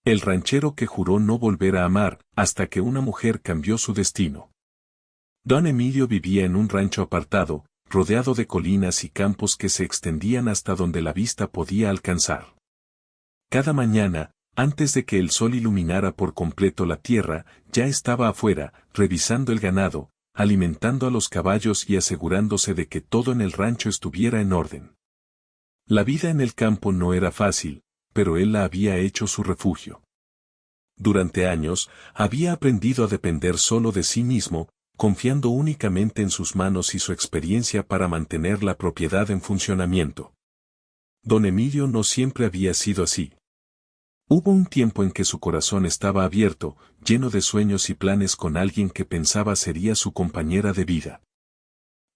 El ranchero que juró no volver a amar hasta que una mujer cambió su destino. Don Emilio vivía en un rancho apartado, rodeado de colinas y campos que se extendían hasta donde la vista podía alcanzar. Cada mañana, antes de que el sol iluminara por completo la tierra, ya estaba afuera, revisando el ganado, alimentando a los caballos y asegurándose de que todo en el rancho estuviera en orden. La vida en el campo no era fácil, pero él la había hecho su refugio. Durante años, había aprendido a depender solo de sí mismo, confiando únicamente en sus manos y su experiencia para mantener la propiedad en funcionamiento. Don Emilio no siempre había sido así. Hubo un tiempo en que su corazón estaba abierto, lleno de sueños y planes con alguien que pensaba sería su compañera de vida.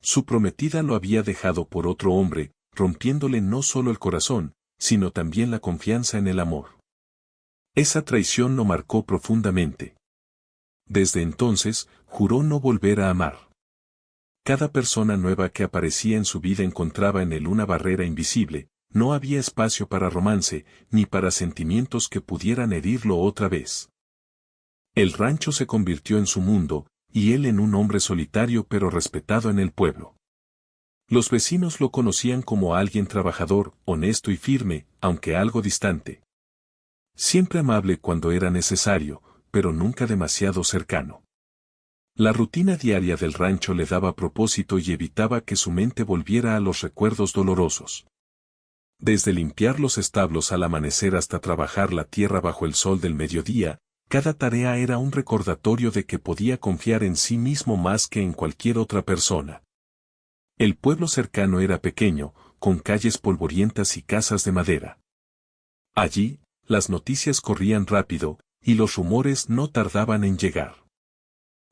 Su prometida lo había dejado por otro hombre, rompiéndole no solo el corazón, sino también la confianza en el amor. Esa traición lo marcó profundamente. Desde entonces, juró no volver a amar. Cada persona nueva que aparecía en su vida encontraba en él una barrera invisible, no había espacio para romance, ni para sentimientos que pudieran herirlo otra vez. El rancho se convirtió en su mundo, y él en un hombre solitario pero respetado en el pueblo. Los vecinos lo conocían como alguien trabajador, honesto y firme, aunque algo distante. Siempre amable cuando era necesario, pero nunca demasiado cercano. La rutina diaria del rancho le daba propósito y evitaba que su mente volviera a los recuerdos dolorosos. Desde limpiar los establos al amanecer hasta trabajar la tierra bajo el sol del mediodía, cada tarea era un recordatorio de que podía confiar en sí mismo más que en cualquier otra persona. El pueblo cercano era pequeño, con calles polvorientas y casas de madera. Allí, las noticias corrían rápido, y los rumores no tardaban en llegar.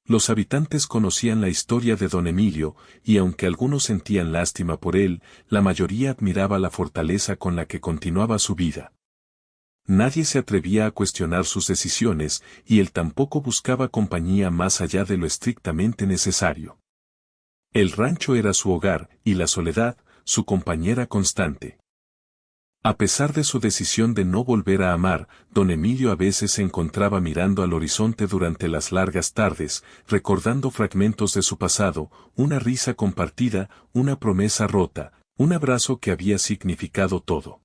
Los habitantes conocían la historia de don Emilio, y aunque algunos sentían lástima por él, la mayoría admiraba la fortaleza con la que continuaba su vida. Nadie se atrevía a cuestionar sus decisiones, y él tampoco buscaba compañía más allá de lo estrictamente necesario. El rancho era su hogar, y la soledad, su compañera constante. A pesar de su decisión de no volver a amar, don Emilio a veces se encontraba mirando al horizonte durante las largas tardes, recordando fragmentos de su pasado, una risa compartida, una promesa rota, un abrazo que había significado todo.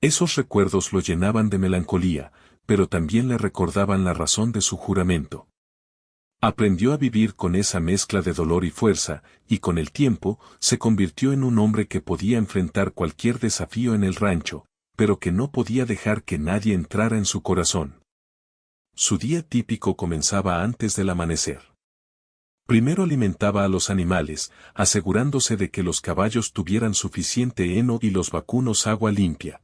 Esos recuerdos lo llenaban de melancolía, pero también le recordaban la razón de su juramento. Aprendió a vivir con esa mezcla de dolor y fuerza, y con el tiempo, se convirtió en un hombre que podía enfrentar cualquier desafío en el rancho, pero que no podía dejar que nadie entrara en su corazón. Su día típico comenzaba antes del amanecer. Primero alimentaba a los animales, asegurándose de que los caballos tuvieran suficiente heno y los vacunos agua limpia.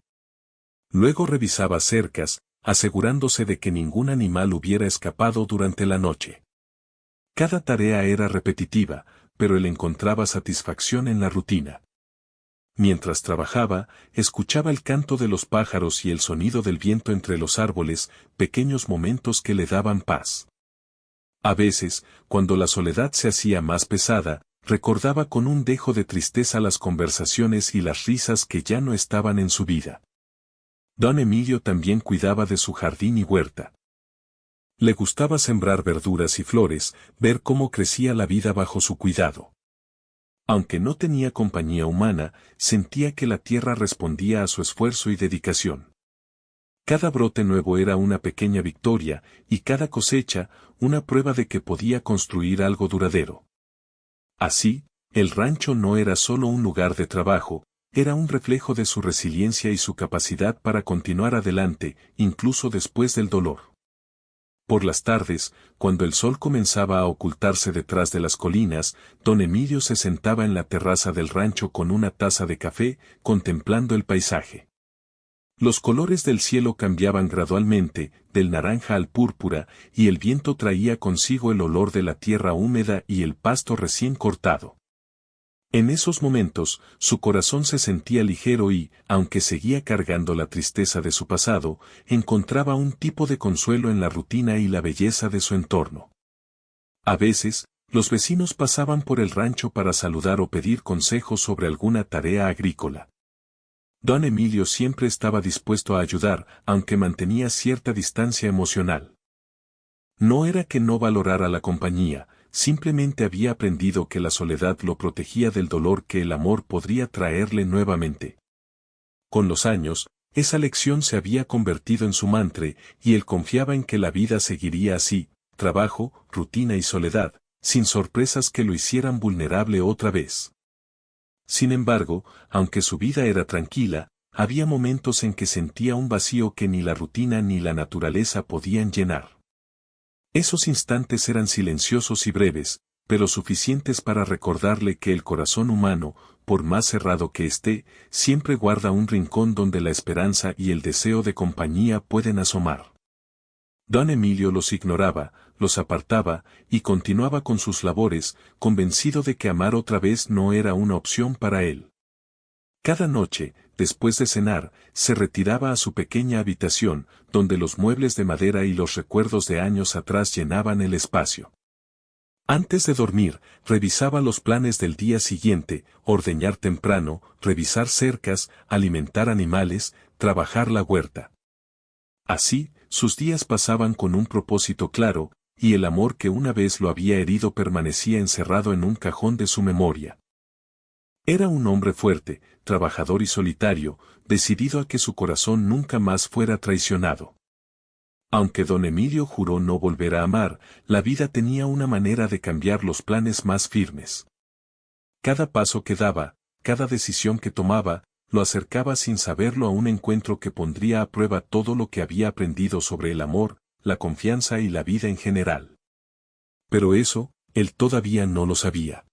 Luego revisaba cercas, asegurándose de que ningún animal hubiera escapado durante la noche. Cada tarea era repetitiva, pero él encontraba satisfacción en la rutina. Mientras trabajaba, escuchaba el canto de los pájaros y el sonido del viento entre los árboles, pequeños momentos que le daban paz. A veces, cuando la soledad se hacía más pesada, recordaba con un dejo de tristeza las conversaciones y las risas que ya no estaban en su vida. Don Emilio también cuidaba de su jardín y huerta. Le gustaba sembrar verduras y flores, ver cómo crecía la vida bajo su cuidado. Aunque no tenía compañía humana, sentía que la tierra respondía a su esfuerzo y dedicación. Cada brote nuevo era una pequeña victoria, y cada cosecha, una prueba de que podía construir algo duradero. Así, el rancho no era solo un lugar de trabajo, era un reflejo de su resiliencia y su capacidad para continuar adelante, incluso después del dolor. Por las tardes, cuando el sol comenzaba a ocultarse detrás de las colinas, don Emilio se sentaba en la terraza del rancho con una taza de café, contemplando el paisaje. Los colores del cielo cambiaban gradualmente, del naranja al púrpura, y el viento traía consigo el olor de la tierra húmeda y el pasto recién cortado. En esos momentos, su corazón se sentía ligero y, aunque seguía cargando la tristeza de su pasado, encontraba un tipo de consuelo en la rutina y la belleza de su entorno. A veces, los vecinos pasaban por el rancho para saludar o pedir consejos sobre alguna tarea agrícola. Don Emilio siempre estaba dispuesto a ayudar, aunque mantenía cierta distancia emocional. No era que no valorara la compañía, simplemente había aprendido que la soledad lo protegía del dolor que el amor podría traerle nuevamente. Con los años, esa lección se había convertido en su mantra, y él confiaba en que la vida seguiría así, trabajo, rutina y soledad, sin sorpresas que lo hicieran vulnerable otra vez. Sin embargo, aunque su vida era tranquila, había momentos en que sentía un vacío que ni la rutina ni la naturaleza podían llenar. Esos instantes eran silenciosos y breves, pero suficientes para recordarle que el corazón humano, por más cerrado que esté, siempre guarda un rincón donde la esperanza y el deseo de compañía pueden asomar. Don Emilio los ignoraba, los apartaba, y continuaba con sus labores, convencido de que amar otra vez no era una opción para él. Cada noche, después de cenar, se retiraba a su pequeña habitación, donde los muebles de madera y los recuerdos de años atrás llenaban el espacio. Antes de dormir, revisaba los planes del día siguiente, ordeñar temprano, revisar cercas, alimentar animales, trabajar la huerta. Así, sus días pasaban con un propósito claro, y el amor que una vez lo había herido permanecía encerrado en un cajón de su memoria. Era un hombre fuerte, trabajador y solitario, decidido a que su corazón nunca más fuera traicionado. Aunque don Emilio juró no volver a amar, la vida tenía una manera de cambiar los planes más firmes. Cada paso que daba, cada decisión que tomaba, lo acercaba sin saberlo a un encuentro que pondría a prueba todo lo que había aprendido sobre el amor, la confianza y la vida en general. Pero eso, él todavía no lo sabía.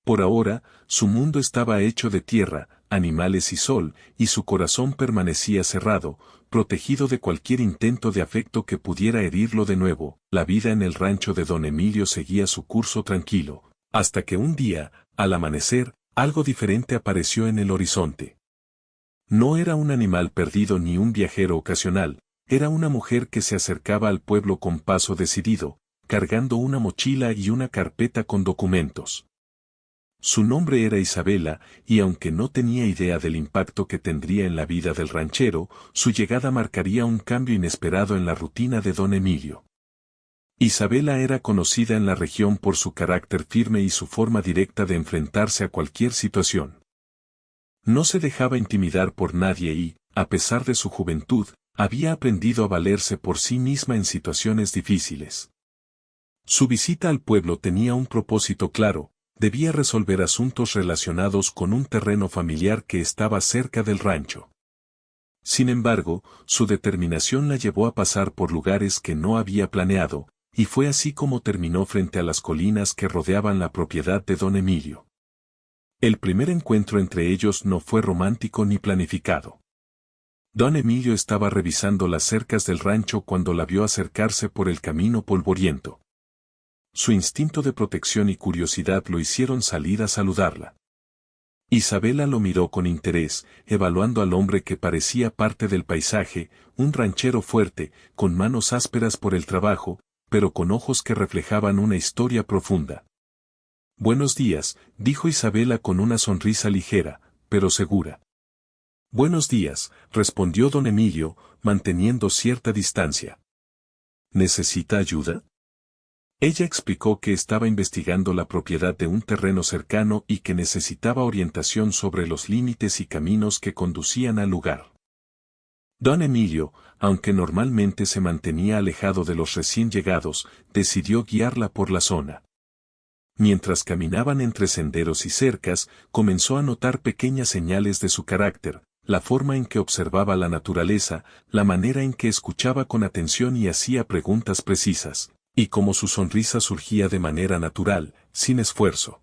Por ahora, su mundo estaba hecho de tierra, animales y sol, y su corazón permanecía cerrado, protegido de cualquier intento de afecto que pudiera herirlo de nuevo. La vida en el rancho de don Emilio seguía su curso tranquilo, hasta que un día, al amanecer, algo diferente apareció en el horizonte. No era un animal perdido ni un viajero ocasional, era una mujer que se acercaba al pueblo con paso decidido, cargando una mochila y una carpeta con documentos. Su nombre era Isabela, y aunque no tenía idea del impacto que tendría en la vida del ranchero, su llegada marcaría un cambio inesperado en la rutina de don Emilio. Isabela era conocida en la región por su carácter firme y su forma directa de enfrentarse a cualquier situación. No se dejaba intimidar por nadie y, a pesar de su juventud, había aprendido a valerse por sí misma en situaciones difíciles. Su visita al pueblo tenía un propósito claro: debía resolver asuntos relacionados con un terreno familiar que estaba cerca del rancho. Sin embargo, su determinación la llevó a pasar por lugares que no había planeado, y fue así como terminó frente a las colinas que rodeaban la propiedad de don Emilio. El primer encuentro entre ellos no fue romántico ni planificado. Don Emilio estaba revisando las cercas del rancho cuando la vio acercarse por el camino polvoriento. Su instinto de protección y curiosidad lo hicieron salir a saludarla. Isabela lo miró con interés, evaluando al hombre que parecía parte del paisaje, un ranchero fuerte, con manos ásperas por el trabajo, pero con ojos que reflejaban una historia profunda. «Buenos días», dijo Isabela con una sonrisa ligera, pero segura. «Buenos días», respondió don Emilio, manteniendo cierta distancia. «¿Necesita ayuda?». Ella explicó que estaba investigando la propiedad de un terreno cercano y que necesitaba orientación sobre los límites y caminos que conducían al lugar. Don Emilio, aunque normalmente se mantenía alejado de los recién llegados, decidió guiarla por la zona. Mientras caminaban entre senderos y cercas, comenzó a notar pequeñas señales de su carácter, la forma en que observaba la naturaleza, la manera en que escuchaba con atención y hacía preguntas precisas, y cómo su sonrisa surgía de manera natural, sin esfuerzo.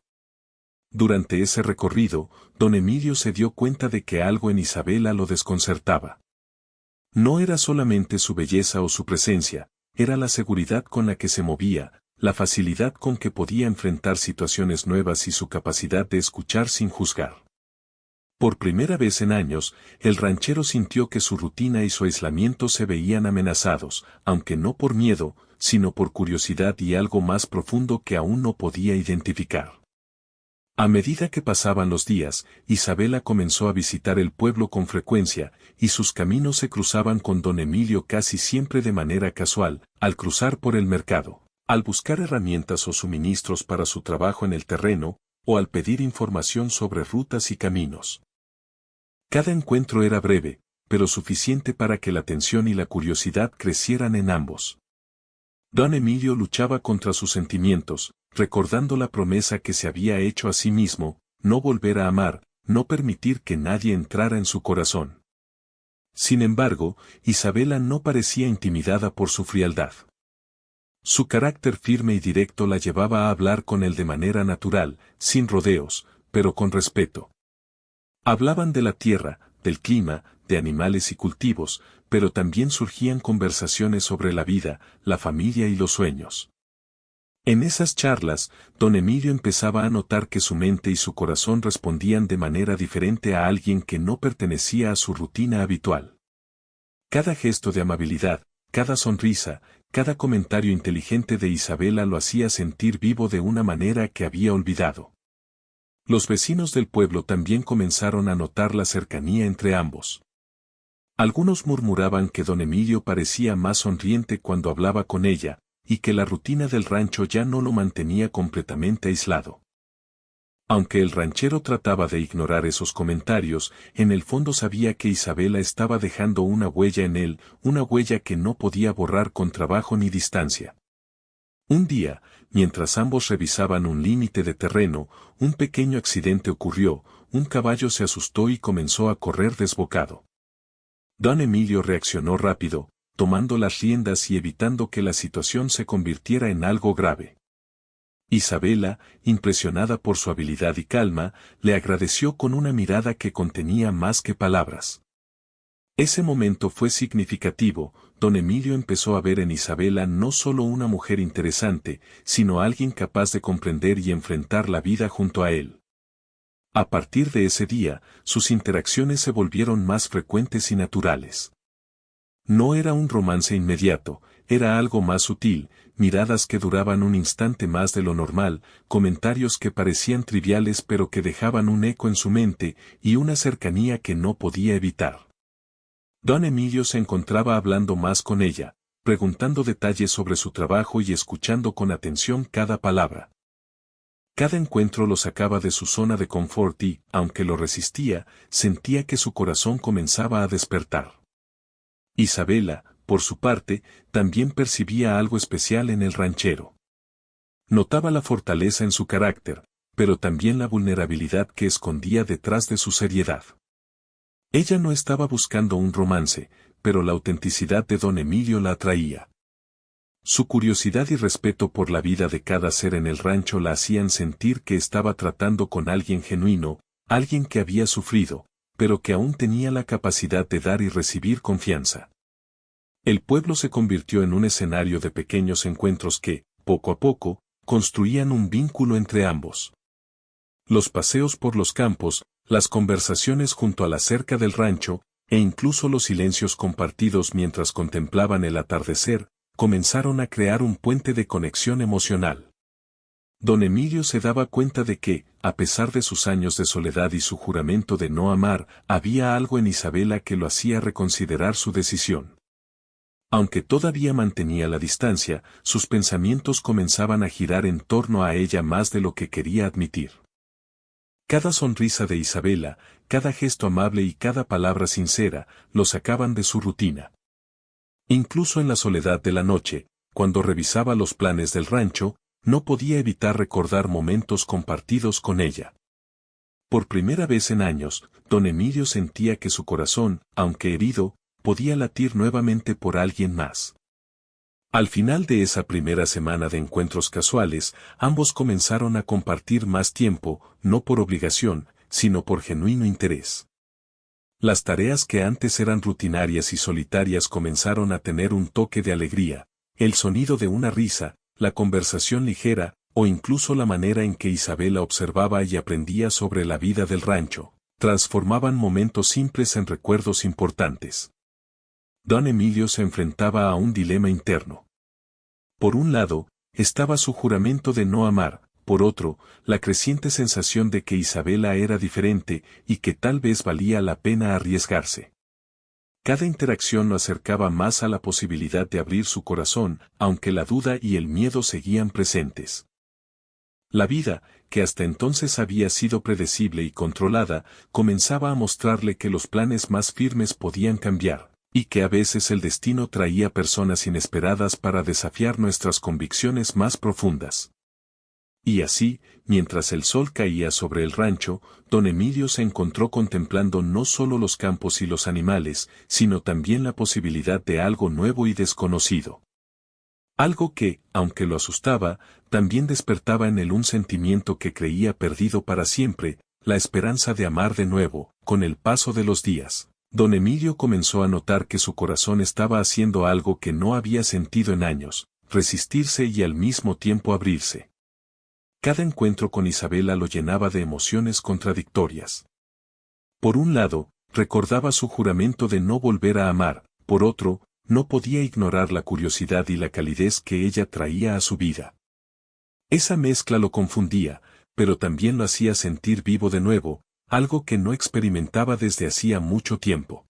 Durante ese recorrido, don Emilio se dio cuenta de que algo en Isabela lo desconcertaba. No era solamente su belleza o su presencia, era la seguridad con la que se movía, la facilidad con que podía enfrentar situaciones nuevas y su capacidad de escuchar sin juzgar. Por primera vez en años, el ranchero sintió que su rutina y su aislamiento se veían amenazados, aunque no por miedo, sino por curiosidad y algo más profundo que aún no podía identificar. A medida que pasaban los días, Isabela comenzó a visitar el pueblo con frecuencia, y sus caminos se cruzaban con don Emilio casi siempre de manera casual, al cruzar por el mercado, al buscar herramientas o suministros para su trabajo en el terreno, o al pedir información sobre rutas y caminos. Cada encuentro era breve, pero suficiente para que la atención y la curiosidad crecieran en ambos. Don Emilio luchaba contra sus sentimientos, recordando la promesa que se había hecho a sí mismo, no volver a amar, no permitir que nadie entrara en su corazón. Sin embargo, Isabela no parecía intimidada por su frialdad. Su carácter firme y directo la llevaba a hablar con él de manera natural, sin rodeos, pero con respeto. Hablaban de la tierra, del clima, de animales y cultivos, pero también surgían conversaciones sobre la vida, la familia y los sueños. En esas charlas, don Emilio empezaba a notar que su mente y su corazón respondían de manera diferente a alguien que no pertenecía a su rutina habitual. Cada gesto de amabilidad, cada sonrisa, cada comentario inteligente de Isabela lo hacía sentir vivo de una manera que había olvidado. Los vecinos del pueblo también comenzaron a notar la cercanía entre ambos. Algunos murmuraban que don Emilio parecía más sonriente cuando hablaba con ella, y que la rutina del rancho ya no lo mantenía completamente aislado. Aunque el ranchero trataba de ignorar esos comentarios, en el fondo sabía que Isabela estaba dejando una huella en él, una huella que no podía borrar con trabajo ni distancia. Un día, mientras ambos revisaban un límite de terreno, un pequeño accidente ocurrió, un caballo se asustó y comenzó a correr desbocado. Don Emilio reaccionó rápido, tomando las riendas y evitando que la situación se convirtiera en algo grave. Isabela, impresionada por su habilidad y calma, le agradeció con una mirada que contenía más que palabras. Ese momento fue significativo. Don Emilio empezó a ver en Isabela no solo una mujer interesante, sino alguien capaz de comprender y enfrentar la vida junto a él. A partir de ese día, sus interacciones se volvieron más frecuentes y naturales. No era un romance inmediato, era algo más sutil, miradas que duraban un instante más de lo normal, comentarios que parecían triviales pero que dejaban un eco en su mente, y una cercanía que no podía evitar. Don Emilio se encontraba hablando más con ella, preguntando detalles sobre su trabajo y escuchando con atención cada palabra. Cada encuentro lo sacaba de su zona de confort y, aunque lo resistía, sentía que su corazón comenzaba a despertar. Isabela, por su parte, también percibía algo especial en el ranchero. Notaba la fortaleza en su carácter, pero también la vulnerabilidad que escondía detrás de su seriedad. Ella no estaba buscando un romance, pero la autenticidad de don Emilio la atraía. Su curiosidad y respeto por la vida de cada ser en el rancho la hacían sentir que estaba tratando con alguien genuino, alguien que había sufrido, pero que aún tenía la capacidad de dar y recibir confianza. El pueblo se convirtió en un escenario de pequeños encuentros que, poco a poco, construían un vínculo entre ambos. Los paseos por los campos, las conversaciones junto a la cerca del rancho, e incluso los silencios compartidos mientras contemplaban el atardecer, comenzaron a crear un puente de conexión emocional. Don Emilio se daba cuenta de que, a pesar de sus años de soledad y su juramento de no amar, había algo en Isabela que lo hacía reconsiderar su decisión. Aunque todavía mantenía la distancia, sus pensamientos comenzaban a girar en torno a ella más de lo que quería admitir. Cada sonrisa de Isabela, cada gesto amable y cada palabra sincera, lo sacaban de su rutina. Incluso en la soledad de la noche, cuando revisaba los planes del rancho, no podía evitar recordar momentos compartidos con ella. Por primera vez en años, don Emilio sentía que su corazón, aunque herido, podía latir nuevamente por alguien más. Al final de esa primera semana de encuentros casuales, ambos comenzaron a compartir más tiempo, no por obligación, sino por genuino interés. Las tareas que antes eran rutinarias y solitarias comenzaron a tener un toque de alegría, el sonido de una risa, la conversación ligera, o incluso la manera en que Isabela observaba y aprendía sobre la vida del rancho, transformaban momentos simples en recuerdos importantes. Don Emilio se enfrentaba a un dilema interno. Por un lado, estaba su juramento de no amar, por otro, la creciente sensación de que Isabela era diferente y que tal vez valía la pena arriesgarse. Cada interacción lo acercaba más a la posibilidad de abrir su corazón, aunque la duda y el miedo seguían presentes. La vida, que hasta entonces había sido predecible y controlada, comenzaba a mostrarle que los planes más firmes podían cambiar, y que a veces el destino traía personas inesperadas para desafiar nuestras convicciones más profundas. Y así, mientras el sol caía sobre el rancho, don Emilio se encontró contemplando no solo los campos y los animales, sino también la posibilidad de algo nuevo y desconocido. Algo que, aunque lo asustaba, también despertaba en él un sentimiento que creía perdido para siempre, la esperanza de amar de nuevo. Con el paso de los días, don Emilio comenzó a notar que su corazón estaba haciendo algo que no había sentido en años, resistirse y al mismo tiempo abrirse. Cada encuentro con Isabela lo llenaba de emociones contradictorias. Por un lado, recordaba su juramento de no volver a amar, por otro, no podía ignorar la curiosidad y la calidez que ella traía a su vida. Esa mezcla lo confundía, pero también lo hacía sentir vivo de nuevo, algo que no experimentaba desde hacía mucho tiempo.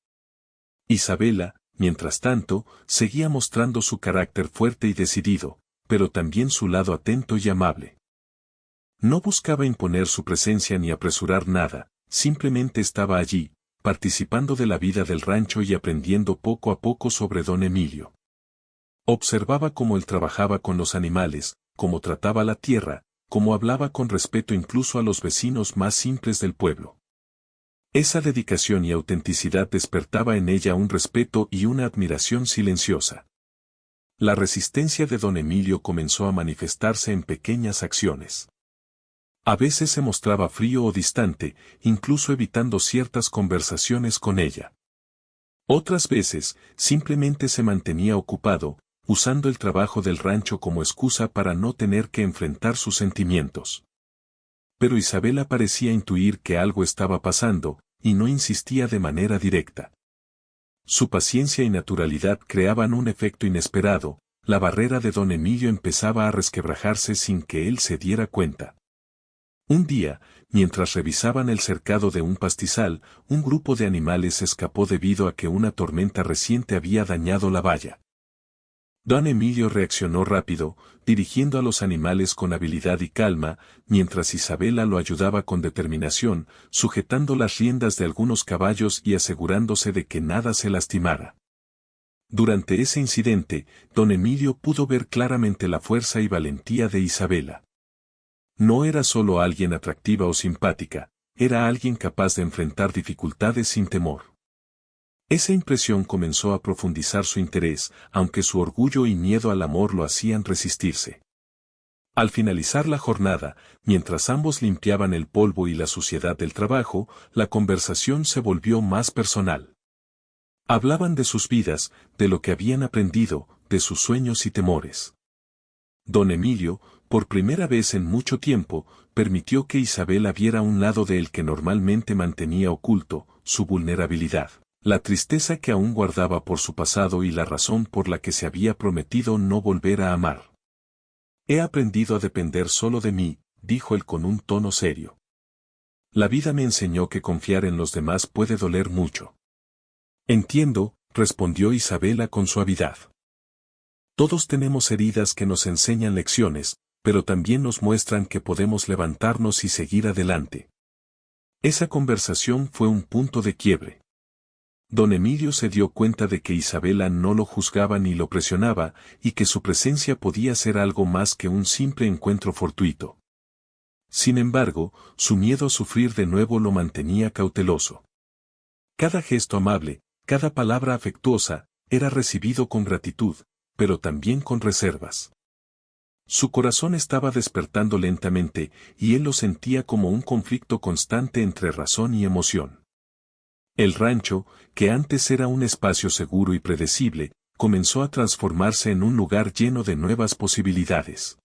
Isabela, mientras tanto, seguía mostrando su carácter fuerte y decidido, pero también su lado atento y amable. No buscaba imponer su presencia ni apresurar nada, simplemente estaba allí, participando de la vida del rancho y aprendiendo poco a poco sobre don Emilio. Observaba cómo él trabajaba con los animales, cómo trataba la tierra, cómo hablaba con respeto incluso a los vecinos más simples del pueblo. Esa dedicación y autenticidad despertaba en ella un respeto y una admiración silenciosa. La resistencia de don Emilio comenzó a manifestarse en pequeñas acciones. A veces se mostraba frío o distante, incluso evitando ciertas conversaciones con ella. Otras veces, simplemente se mantenía ocupado, usando el trabajo del rancho como excusa para no tener que enfrentar sus sentimientos. Pero Isabela parecía intuir que algo estaba pasando, y no insistía de manera directa. Su paciencia y naturalidad creaban un efecto inesperado, la barrera de don Emilio empezaba a resquebrajarse sin que él se diera cuenta. Un día, mientras revisaban el cercado de un pastizal, un grupo de animales escapó debido a que una tormenta reciente había dañado la valla. Don Emilio reaccionó rápido, dirigiendo a los animales con habilidad y calma, mientras Isabela lo ayudaba con determinación, sujetando las riendas de algunos caballos y asegurándose de que nada se lastimara. Durante ese incidente, don Emilio pudo ver claramente la fuerza y valentía de Isabela. No era solo alguien atractiva o simpática, era alguien capaz de enfrentar dificultades sin temor. Esa impresión comenzó a profundizar su interés, aunque su orgullo y miedo al amor lo hacían resistirse. Al finalizar la jornada, mientras ambos limpiaban el polvo y la suciedad del trabajo, la conversación se volvió más personal. Hablaban de sus vidas, de lo que habían aprendido, de sus sueños y temores. Don Emilio, por primera vez en mucho tiempo, permitió que Isabela viera un lado de él que normalmente mantenía oculto, su vulnerabilidad, la tristeza que aún guardaba por su pasado y la razón por la que se había prometido no volver a amar. He aprendido a depender solo de mí, dijo él con un tono serio. La vida me enseñó que confiar en los demás puede doler mucho. Entiendo, respondió Isabela con suavidad. Todos tenemos heridas que nos enseñan lecciones, pero también nos muestran que podemos levantarnos y seguir adelante. Esa conversación fue un punto de quiebre. Don Emilio se dio cuenta de que Isabela no lo juzgaba ni lo presionaba, y que su presencia podía ser algo más que un simple encuentro fortuito. Sin embargo, su miedo a sufrir de nuevo lo mantenía cauteloso. Cada gesto amable, cada palabra afectuosa, era recibido con gratitud, pero también con reservas. Su corazón estaba despertando lentamente, y él lo sentía como un conflicto constante entre razón y emoción. El rancho, que antes era un espacio seguro y predecible, comenzó a transformarse en un lugar lleno de nuevas posibilidades.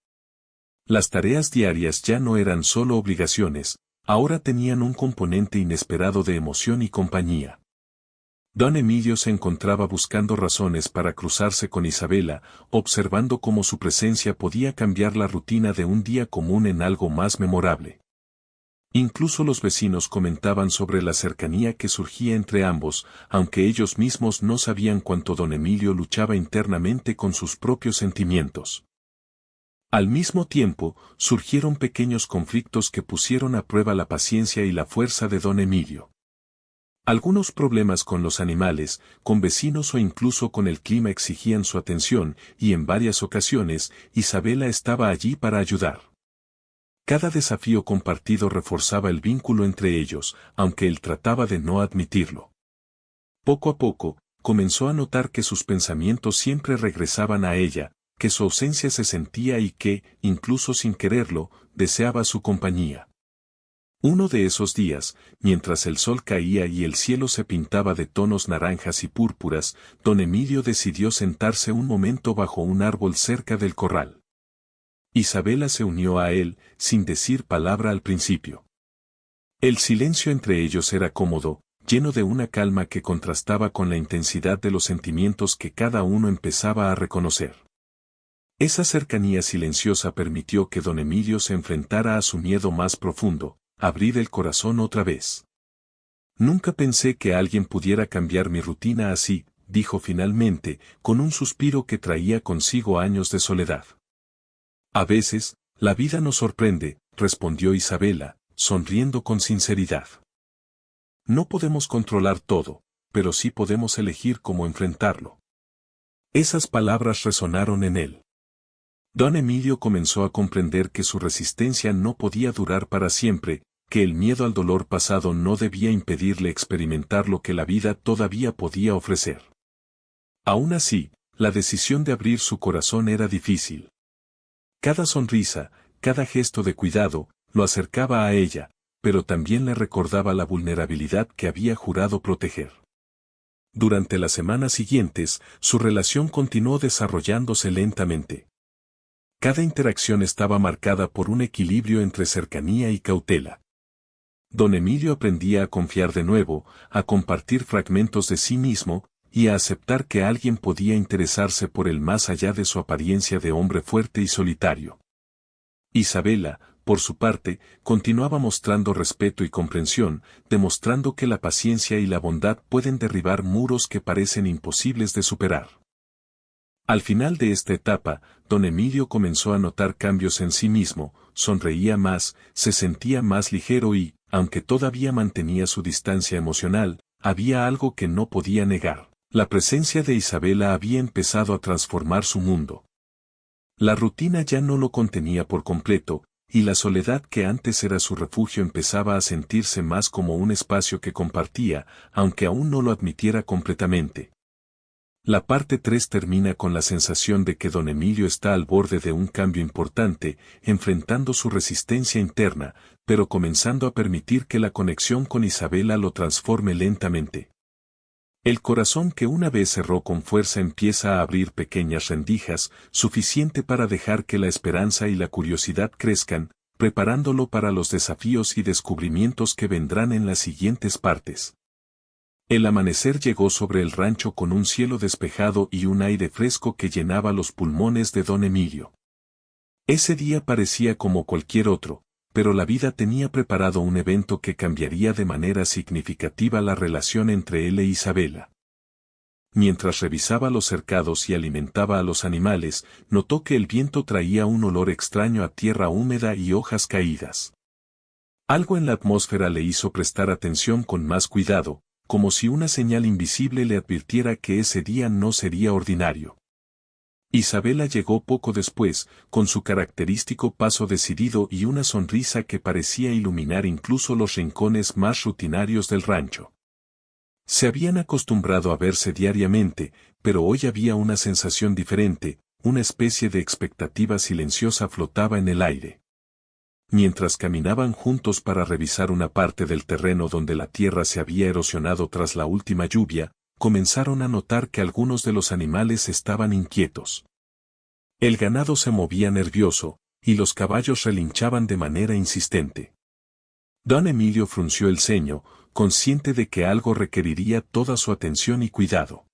Las tareas diarias ya no eran solo obligaciones, ahora tenían un componente inesperado de emoción y compañía. Don Emilio se encontraba buscando razones para cruzarse con Isabela, observando cómo su presencia podía cambiar la rutina de un día común en algo más memorable. Incluso los vecinos comentaban sobre la cercanía que surgía entre ambos, aunque ellos mismos no sabían cuánto don Emilio luchaba internamente con sus propios sentimientos. Al mismo tiempo, surgieron pequeños conflictos que pusieron a prueba la paciencia y la fuerza de don Emilio. Algunos problemas con los animales, con vecinos o incluso con el clima exigían su atención, y en varias ocasiones, Isabela estaba allí para ayudar. Cada desafío compartido reforzaba el vínculo entre ellos, aunque él trataba de no admitirlo. Poco a poco, comenzó a notar que sus pensamientos siempre regresaban a ella, que su ausencia se sentía y que, incluso sin quererlo, deseaba su compañía. Uno de esos días, mientras el sol caía y el cielo se pintaba de tonos naranjas y púrpuras, don Emilio decidió sentarse un momento bajo un árbol cerca del corral. Isabela se unió a él, sin decir palabra al principio. El silencio entre ellos era cómodo, lleno de una calma que contrastaba con la intensidad de los sentimientos que cada uno empezaba a reconocer. Esa cercanía silenciosa permitió que don Emilio se enfrentara a su miedo más profundo, abrir el corazón otra vez. Nunca pensé que alguien pudiera cambiar mi rutina así, dijo finalmente, con un suspiro que traía consigo años de soledad. A veces, la vida nos sorprende, respondió Isabela, sonriendo con sinceridad. No podemos controlar todo, pero sí podemos elegir cómo enfrentarlo. Esas palabras resonaron en él. Don Emilio comenzó a comprender que su resistencia no podía durar para siempre, que el miedo al dolor pasado no debía impedirle experimentar lo que la vida todavía podía ofrecer. Aún así, la decisión de abrir su corazón era difícil. Cada sonrisa, cada gesto de cuidado, lo acercaba a ella, pero también le recordaba la vulnerabilidad que había jurado proteger. Durante las semanas siguientes, su relación continuó desarrollándose lentamente. Cada interacción estaba marcada por un equilibrio entre cercanía y cautela. Don Emilio aprendía a confiar de nuevo, a compartir fragmentos de sí mismo, y a aceptar que alguien podía interesarse por él más allá de su apariencia de hombre fuerte y solitario. Isabela, por su parte, continuaba mostrando respeto y comprensión, demostrando que la paciencia y la bondad pueden derribar muros que parecen imposibles de superar. Al final de esta etapa, don Emilio comenzó a notar cambios en sí mismo, sonreía más, se sentía más ligero y, aunque todavía mantenía su distancia emocional, había algo que no podía negar. La presencia de Isabela había empezado a transformar su mundo. La rutina ya no lo contenía por completo, y la soledad que antes era su refugio empezaba a sentirse más como un espacio que compartía, aunque aún no lo admitiera completamente. La parte 3 termina con la sensación de que don Emilio está al borde de un cambio importante, enfrentando su resistencia interna, pero comenzando a permitir que la conexión con Isabela lo transforme lentamente. El corazón que una vez cerró con fuerza empieza a abrir pequeñas rendijas, suficiente para dejar que la esperanza y la curiosidad crezcan, preparándolo para los desafíos y descubrimientos que vendrán en las siguientes partes. El amanecer llegó sobre el rancho con un cielo despejado y un aire fresco que llenaba los pulmones de don Emilio. Ese día parecía como cualquier otro, pero la vida tenía preparado un evento que cambiaría de manera significativa la relación entre él e Isabela. Mientras revisaba los cercados y alimentaba a los animales, notó que el viento traía un olor extraño a tierra húmeda y hojas caídas. Algo en la atmósfera le hizo prestar atención con más cuidado, como si una señal invisible le advirtiera que ese día no sería ordinario. Isabela llegó poco después, con su característico paso decidido y una sonrisa que parecía iluminar incluso los rincones más rutinarios del rancho. Se habían acostumbrado a verse diariamente, pero hoy había una sensación diferente, una especie de expectativa silenciosa flotaba en el aire. Mientras caminaban juntos para revisar una parte del terreno donde la tierra se había erosionado tras la última lluvia, comenzaron a notar que algunos de los animales estaban inquietos. El ganado se movía nervioso, y los caballos relinchaban de manera insistente. Don Emilio frunció el ceño, consciente de que algo requeriría toda su atención y cuidado.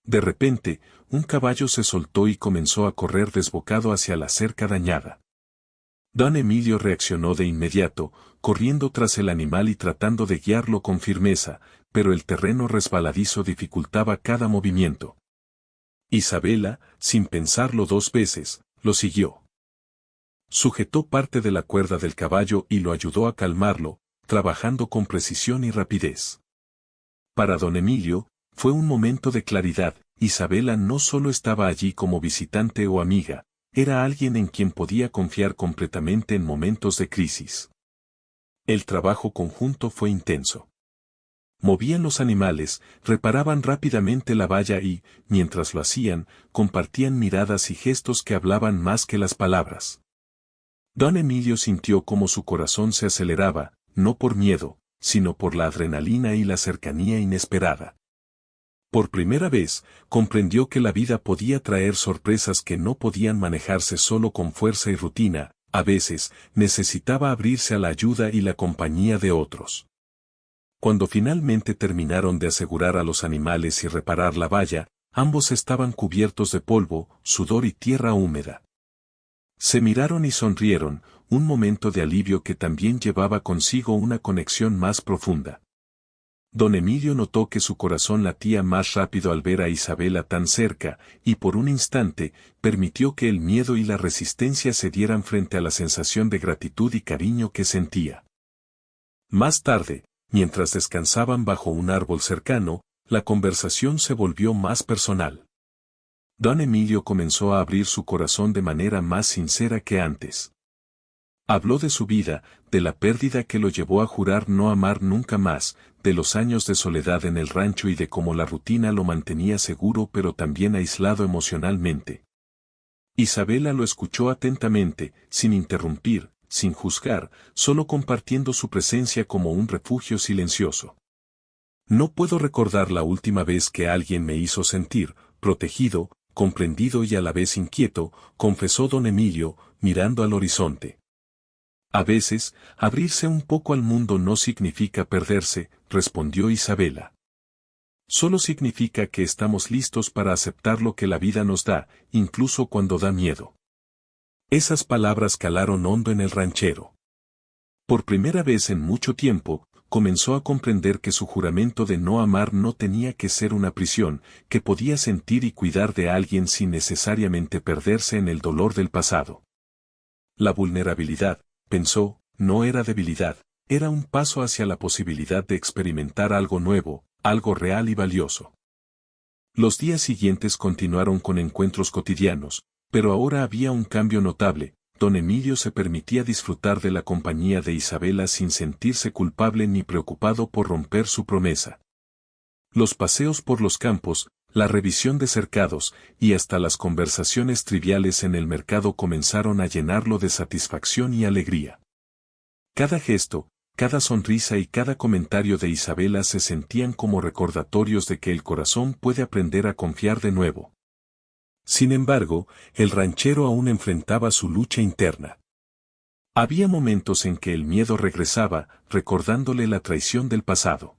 De repente, un caballo se soltó y comenzó a correr desbocado hacia la cerca dañada. Don Emilio reaccionó de inmediato, corriendo tras el animal y tratando de guiarlo con firmeza, pero el terreno resbaladizo dificultaba cada movimiento. Isabela, sin pensarlo dos veces, lo siguió. Sujetó parte de la cuerda del caballo y lo ayudó a calmarlo, trabajando con precisión y rapidez. Para don Emilio, fue un momento de claridad. Isabela no solo estaba allí como visitante o amiga, era alguien en quien podía confiar completamente en momentos de crisis. El trabajo conjunto fue intenso. Movían los animales, reparaban rápidamente la valla y, mientras lo hacían, compartían miradas y gestos que hablaban más que las palabras. Don Emilio sintió cómo su corazón se aceleraba, no por miedo, sino por la adrenalina y la cercanía inesperada. Por primera vez, comprendió que la vida podía traer sorpresas que no podían manejarse solo con fuerza y rutina, a veces, necesitaba abrirse a la ayuda y la compañía de otros. Cuando finalmente terminaron de asegurar a los animales y reparar la valla, ambos estaban cubiertos de polvo, sudor y tierra húmeda. Se miraron y sonrieron, un momento de alivio que también llevaba consigo una conexión más profunda. Don Emilio notó que su corazón latía más rápido al ver a Isabela tan cerca, y por un instante, permitió que el miedo y la resistencia cedieran frente a la sensación de gratitud y cariño que sentía. Más tarde, mientras descansaban bajo un árbol cercano, la conversación se volvió más personal. Don Emilio comenzó a abrir su corazón de manera más sincera que antes. Habló de su vida, de la pérdida que lo llevó a jurar no amar nunca más, de los años de soledad en el rancho y de cómo la rutina lo mantenía seguro pero también aislado emocionalmente. Isabela lo escuchó atentamente, sin interrumpir, sin juzgar, solo compartiendo su presencia como un refugio silencioso. No puedo recordar la última vez que alguien me hizo sentir, protegido, comprendido y a la vez inquieto, confesó don Emilio, mirando al horizonte. A veces, abrirse un poco al mundo no significa perderse, respondió Isabela. Solo significa que estamos listos para aceptar lo que la vida nos da, incluso cuando da miedo. Esas palabras calaron hondo en el ranchero. Por primera vez en mucho tiempo, comenzó a comprender que su juramento de no amar no tenía que ser una prisión, que podía sentir y cuidar de alguien sin necesariamente perderse en el dolor del pasado. La vulnerabilidad, pensó, no era debilidad, era un paso hacia la posibilidad de experimentar algo nuevo, algo real y valioso. Los días siguientes continuaron con encuentros cotidianos, pero ahora había un cambio notable. Don Emilio se permitía disfrutar de la compañía de Isabela sin sentirse culpable ni preocupado por romper su promesa. Los paseos por los campos, la revisión de cercados, y hasta las conversaciones triviales en el mercado comenzaron a llenarlo de satisfacción y alegría. Cada gesto, cada sonrisa y cada comentario de Isabela se sentían como recordatorios de que el corazón puede aprender a confiar de nuevo. Sin embargo, el ranchero aún enfrentaba su lucha interna. Había momentos en que el miedo regresaba, recordándole la traición del pasado.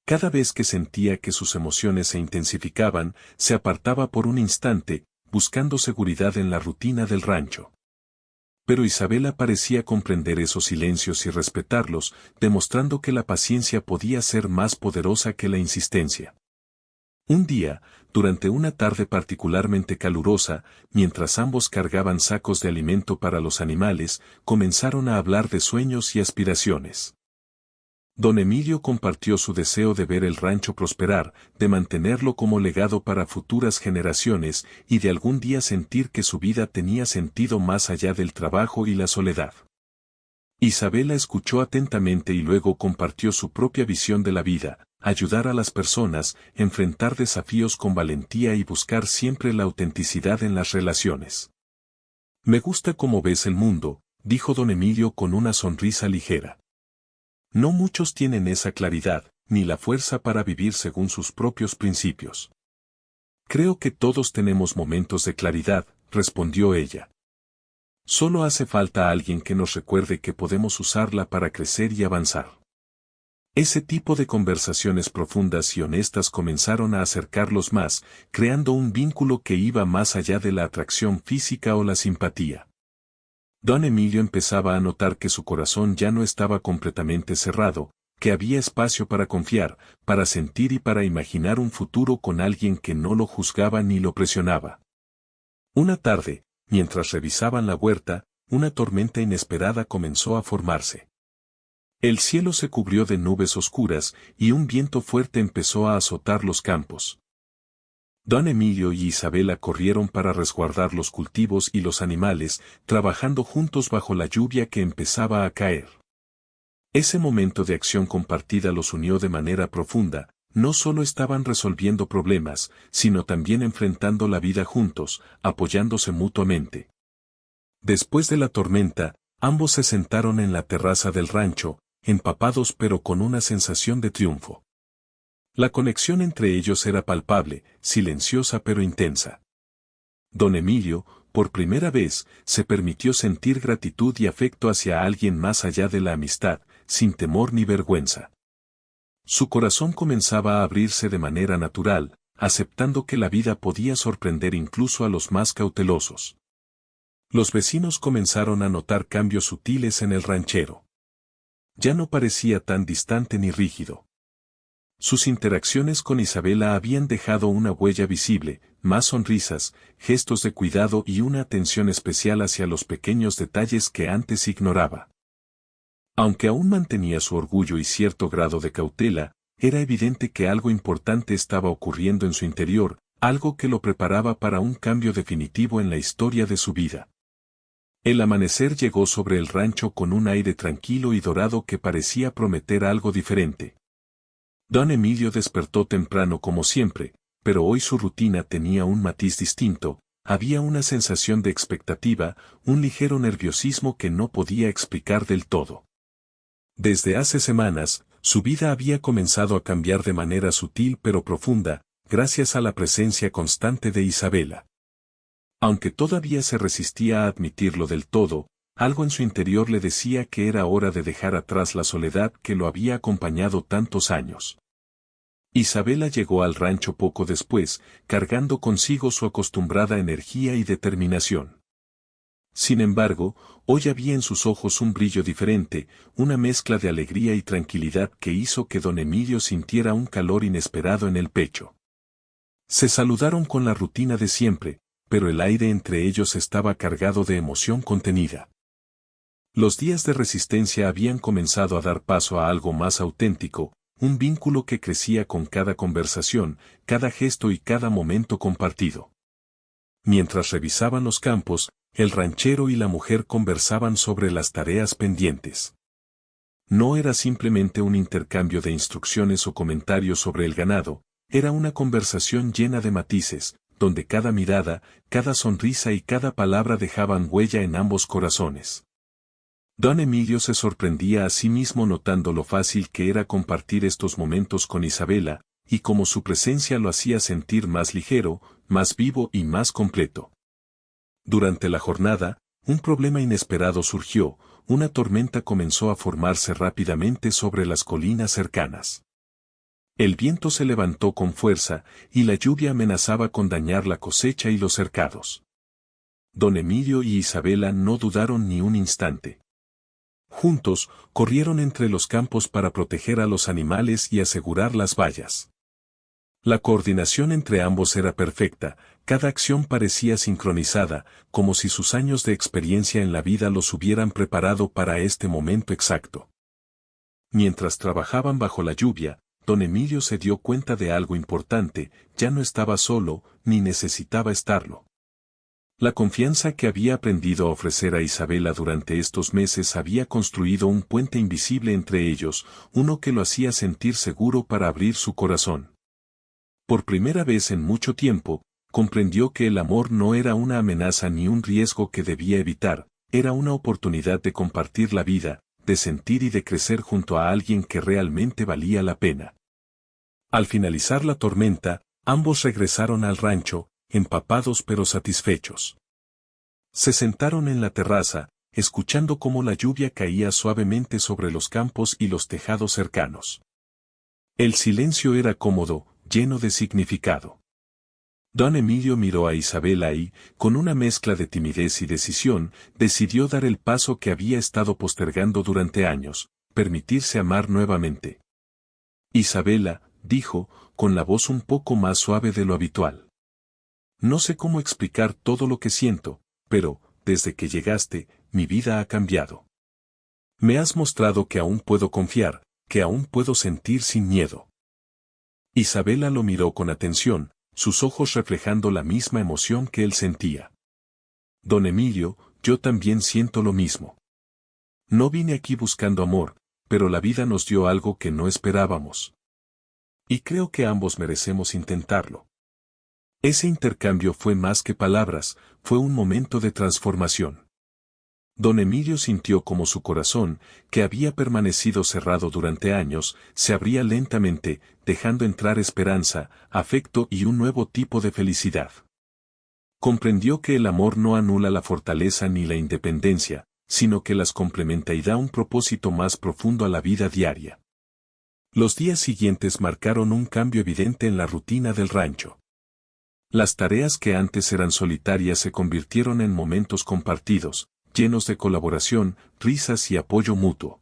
Cada vez que sentía que sus emociones se intensificaban, se apartaba por un instante, buscando seguridad en la rutina del rancho. Pero Isabela parecía comprender esos silencios y respetarlos, demostrando que la paciencia podía ser más poderosa que la insistencia. Un día, durante una tarde particularmente calurosa, mientras ambos cargaban sacos de alimento para los animales, comenzaron a hablar de sueños y aspiraciones. Don Emilio compartió su deseo de ver el rancho prosperar, de mantenerlo como legado para futuras generaciones y de algún día sentir que su vida tenía sentido más allá del trabajo y la soledad. Isabela escuchó atentamente y luego compartió su propia visión de la vida, ayudar a las personas, enfrentar desafíos con valentía y buscar siempre la autenticidad en las relaciones. Me gusta cómo ves el mundo, dijo don Emilio con una sonrisa ligera. No muchos tienen esa claridad, ni la fuerza para vivir según sus propios principios. Creo que todos tenemos momentos de claridad, respondió ella. Solo hace falta alguien que nos recuerde que podemos usarla para crecer y avanzar. Ese tipo de conversaciones profundas y honestas comenzaron a acercarlos más, creando un vínculo que iba más allá de la atracción física o la simpatía. Don Emilio empezaba a notar que su corazón ya no estaba completamente cerrado, que había espacio para confiar, para sentir y para imaginar un futuro con alguien que no lo juzgaba ni lo presionaba. Una tarde, mientras revisaban la huerta, una tormenta inesperada comenzó a formarse. El cielo se cubrió de nubes oscuras y un viento fuerte empezó a azotar los campos. Don Emilio y Isabela corrieron para resguardar los cultivos y los animales, trabajando juntos bajo la lluvia que empezaba a caer. Ese momento de acción compartida los unió de manera profunda, no solo estaban resolviendo problemas, sino también enfrentando la vida juntos, apoyándose mutuamente. Después de la tormenta, ambos se sentaron en la terraza del rancho, empapados pero con una sensación de triunfo. La conexión entre ellos era palpable, silenciosa pero intensa. Don Emilio, por primera vez, se permitió sentir gratitud y afecto hacia alguien más allá de la amistad, sin temor ni vergüenza. Su corazón comenzaba a abrirse de manera natural, aceptando que la vida podía sorprender incluso a los más cautelosos. Los vecinos comenzaron a notar cambios sutiles en el ranchero. Ya no parecía tan distante ni rígido. Sus interacciones con Isabela habían dejado una huella visible, más sonrisas, gestos de cuidado y una atención especial hacia los pequeños detalles que antes ignoraba. Aunque aún mantenía su orgullo y cierto grado de cautela, era evidente que algo importante estaba ocurriendo en su interior, algo que lo preparaba para un cambio definitivo en la historia de su vida. El amanecer llegó sobre el rancho con un aire tranquilo y dorado que parecía prometer algo diferente. Don Emilio despertó temprano como siempre, pero hoy su rutina tenía un matiz distinto, había una sensación de expectativa, un ligero nerviosismo que no podía explicar del todo. Desde hace semanas, su vida había comenzado a cambiar de manera sutil pero profunda, gracias a la presencia constante de Isabela. Aunque todavía se resistía a admitirlo del todo, algo en su interior le decía que era hora de dejar atrás la soledad que lo había acompañado tantos años. Isabela llegó al rancho poco después, cargando consigo su acostumbrada energía y determinación. Sin embargo, hoy había en sus ojos un brillo diferente, una mezcla de alegría y tranquilidad que hizo que don Emilio sintiera un calor inesperado en el pecho. Se saludaron con la rutina de siempre, pero el aire entre ellos estaba cargado de emoción contenida. Los días de resistencia habían comenzado a dar paso a algo más auténtico, un vínculo que crecía con cada conversación, cada gesto y cada momento compartido. Mientras revisaban los campos, el ranchero y la mujer conversaban sobre las tareas pendientes. No era simplemente un intercambio de instrucciones o comentarios sobre el ganado, era una conversación llena de matices, donde cada mirada, cada sonrisa y cada palabra dejaban huella en ambos corazones. Don Emilio se sorprendía a sí mismo notando lo fácil que era compartir estos momentos con Isabela, y cómo su presencia lo hacía sentir más ligero, más vivo y más completo. Durante la jornada, un problema inesperado surgió, una tormenta comenzó a formarse rápidamente sobre las colinas cercanas. El viento se levantó con fuerza, y la lluvia amenazaba con dañar la cosecha y los cercados. Don Emilio y Isabela no dudaron ni un instante. Juntos, corrieron entre los campos para proteger a los animales y asegurar las vallas. La coordinación entre ambos era perfecta, cada acción parecía sincronizada, como si sus años de experiencia en la vida los hubieran preparado para este momento exacto. Mientras trabajaban bajo la lluvia, don Emilio se dio cuenta de algo importante, ya no estaba solo, ni necesitaba estarlo. La confianza que había aprendido a ofrecer a Isabela durante estos meses había construido un puente invisible entre ellos, uno que lo hacía sentir seguro para abrir su corazón. Por primera vez en mucho tiempo, comprendió que el amor no era una amenaza ni un riesgo que debía evitar, era una oportunidad de compartir la vida, de sentir y de crecer junto a alguien que realmente valía la pena. Al finalizar la tormenta, ambos regresaron al rancho, empapados pero satisfechos. Se sentaron en la terraza, escuchando cómo la lluvia caía suavemente sobre los campos y los tejados cercanos. El silencio era cómodo, lleno de significado. Don Emilio miró a Isabela y, con una mezcla de timidez y decisión, decidió dar el paso que había estado postergando durante años, permitirse amar nuevamente. Isabela, dijo, con la voz un poco más suave de lo habitual. No sé cómo explicar todo lo que siento, pero, desde que llegaste, mi vida ha cambiado. Me has mostrado que aún puedo confiar, que aún puedo sentir sin miedo. Isabela lo miró con atención, sus ojos reflejando la misma emoción que él sentía. Don Emilio, yo también siento lo mismo. No vine aquí buscando amor, pero la vida nos dio algo que no esperábamos. Y creo que ambos merecemos intentarlo. Ese intercambio fue más que palabras, fue un momento de transformación. Don Emilio sintió como su corazón, que había permanecido cerrado durante años, se abría lentamente, dejando entrar esperanza, afecto y un nuevo tipo de felicidad. Comprendió que el amor no anula la fortaleza ni la independencia, sino que las complementa y da un propósito más profundo a la vida diaria. Los días siguientes marcaron un cambio evidente en la rutina del rancho. Las tareas que antes eran solitarias se convirtieron en momentos compartidos, llenos de colaboración, risas y apoyo mutuo.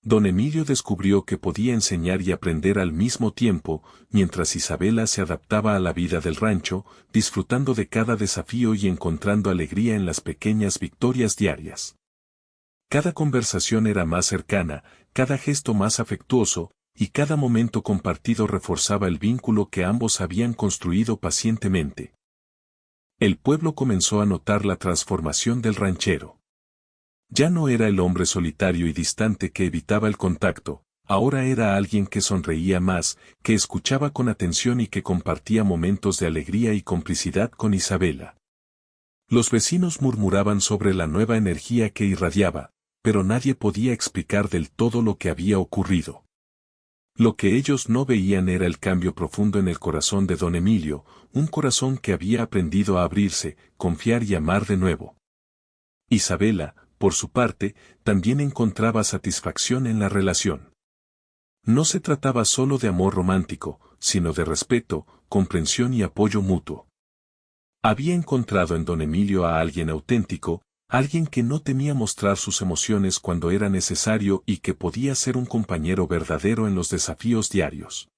Don Emilio descubrió que podía enseñar y aprender al mismo tiempo, mientras Isabela se adaptaba a la vida del rancho, disfrutando de cada desafío y encontrando alegría en las pequeñas victorias diarias. Cada conversación era más cercana, cada gesto más afectuoso, y cada momento compartido reforzaba el vínculo que ambos habían construido pacientemente. El pueblo comenzó a notar la transformación del ranchero. Ya no era el hombre solitario y distante que evitaba el contacto, ahora era alguien que sonreía más, que escuchaba con atención y que compartía momentos de alegría y complicidad con Isabela. Los vecinos murmuraban sobre la nueva energía que irradiaba, pero nadie podía explicar del todo lo que había ocurrido. Lo que ellos no veían era el cambio profundo en el corazón de don Emilio, un corazón que había aprendido a abrirse, confiar y amar de nuevo. Isabela, por su parte, también encontraba satisfacción en la relación. No se trataba solo de amor romántico, sino de respeto, comprensión y apoyo mutuo. Había encontrado en don Emilio a alguien auténtico, alguien que no temía mostrar sus emociones cuando era necesario y que podía ser un compañero verdadero en los desafíos diarios.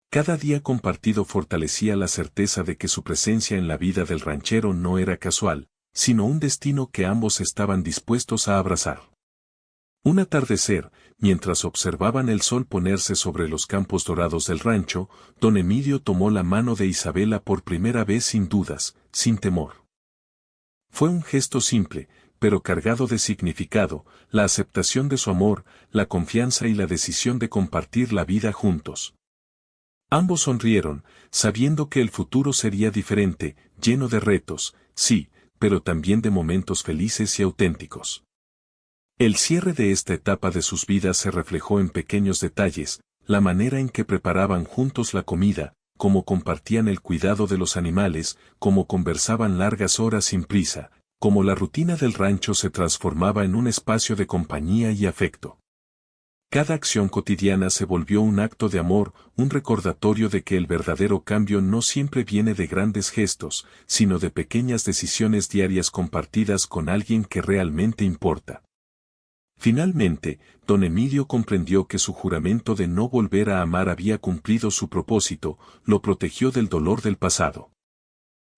Cada día compartido fortalecía la certeza de que su presencia en la vida del ranchero no era casual, sino un destino que ambos estaban dispuestos a abrazar. Un atardecer, mientras observaban el sol ponerse sobre los campos dorados del rancho, don Emilio tomó la mano de Isabela por primera vez sin dudas, sin temor. Fue un gesto simple, pero cargado de significado, la aceptación de su amor, la confianza y la decisión de compartir la vida juntos. Ambos sonrieron, sabiendo que el futuro sería diferente, lleno de retos, sí, pero también de momentos felices y auténticos. El cierre de esta etapa de sus vidas se reflejó en pequeños detalles, la manera en que preparaban juntos la comida, cómo compartían el cuidado de los animales, cómo conversaban largas horas sin prisa, cómo la rutina del rancho se transformaba en un espacio de compañía y afecto. Cada acción cotidiana se volvió un acto de amor, un recordatorio de que el verdadero cambio no siempre viene de grandes gestos, sino de pequeñas decisiones diarias compartidas con alguien que realmente importa. Finalmente, don Emilio comprendió que su juramento de no volver a amar había cumplido su propósito, lo protegió del dolor del pasado.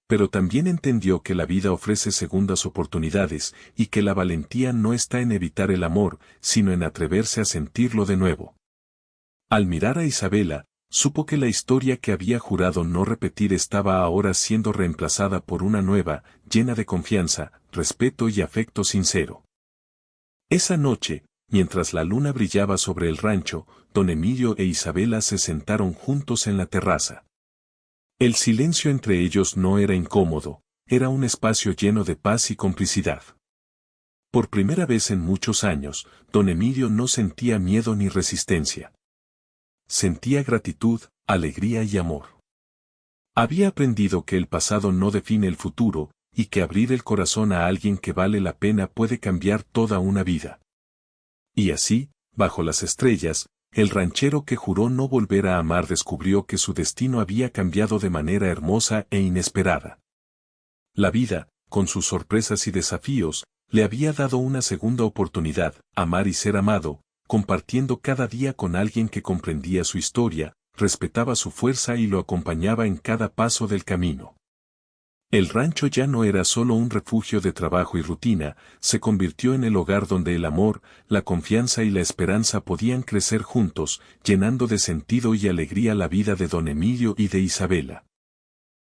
Pero también entendió que la vida ofrece segundas oportunidades y que la valentía no está en evitar el amor, sino en atreverse a sentirlo de nuevo. Al mirar a Isabela, supo que la historia que había jurado no repetir estaba ahora siendo reemplazada por una nueva, llena de confianza, respeto y afecto sincero. Esa noche, mientras la luna brillaba sobre el rancho, don Emilio e Isabela se sentaron juntos en la terraza. El silencio entre ellos no era incómodo, era un espacio lleno de paz y complicidad. Por primera vez en muchos años, don Emilio no sentía miedo ni resistencia. Sentía gratitud, alegría y amor. Había aprendido que el pasado no define el futuro, y que abrir el corazón a alguien que vale la pena puede cambiar toda una vida. Y así, bajo las estrellas, el ranchero que juró no volver a amar descubrió que su destino había cambiado de manera hermosa e inesperada. La vida, con sus sorpresas y desafíos, le había dado una segunda oportunidad, amar y ser amado, compartiendo cada día con alguien que comprendía su historia, respetaba su fuerza y lo acompañaba en cada paso del camino. El rancho ya no era solo un refugio de trabajo y rutina, se convirtió en el hogar donde el amor, la confianza y la esperanza podían crecer juntos, llenando de sentido y alegría la vida de don Emilio y de Isabela.